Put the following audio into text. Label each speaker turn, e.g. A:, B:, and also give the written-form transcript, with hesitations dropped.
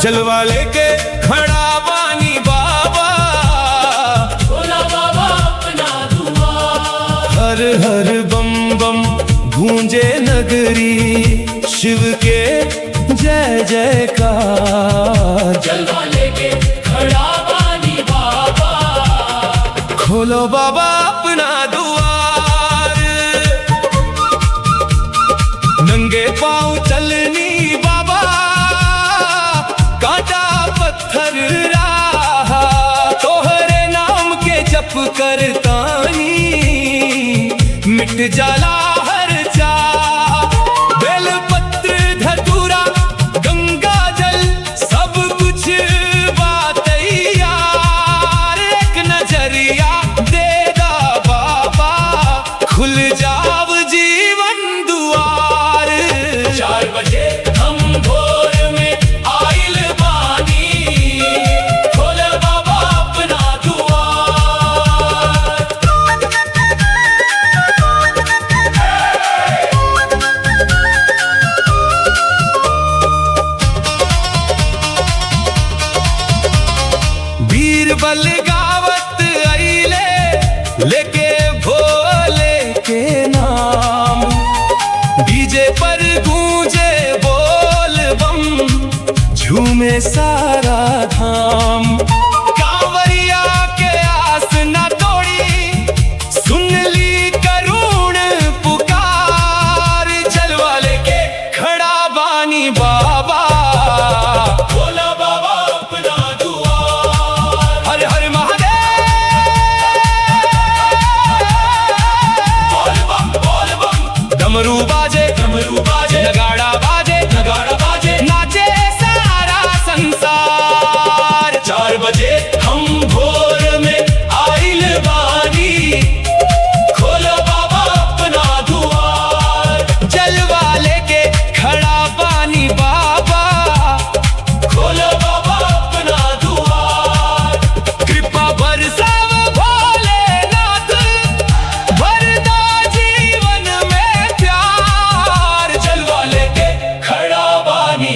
A: जलवा लेके खड़ा बानी बाबा,
B: भोला बाबा अपना दुआ।
A: हर हर बम बम गूंजे नगरी, शिव के जय जयकार।
B: जलवा लेके खड़ा बानी बाबा,
A: खोलो बाबा अपना द्वार। नंगे पांव चलनी बाबा, कांटा पत्थर राह, तोहरे नाम के जप करतानी, मिट जाला हर चाह। बेल पत्र धतूरा गंगा जल सब कुछ बात यार, एक नजरिया दे दा बाबा, खुल जाव जीवन दुआर।
B: 4 बजे हम भोर में आइल बानी, भोला बाबा अपना दुआ।
A: बीरबल गावत आइले, लेके भोले के नाम, डीजे पर गूंजे बोल बम, झूमे सारा धाम। कांवरिया के आस न तोड़ी, सुन ली करुण पुकार। जलवा लेके खड़ा बानी बाबा,
B: भोला बाबा अपना दुआ।
A: हर हर महादेव।
B: बोल बम बोल बम,
A: डमरू बाजे
B: डमरू बाजे,
A: नगाड़ा बाजे,
B: नगाड़ा बाजे,
A: नाचे सारा संसार।
B: 4 बजे हम भोर में आइल बानी, खोलो बाबा अपना दुआर।
A: जलवा लेके खड़ा बानी बाबा,
B: खोलो बाबा अपना दुआर।
A: कृपा बरसाव भोलेनाथ, भर दो जीवन में प्यार।
B: जलवा लेके खड़ा बानी।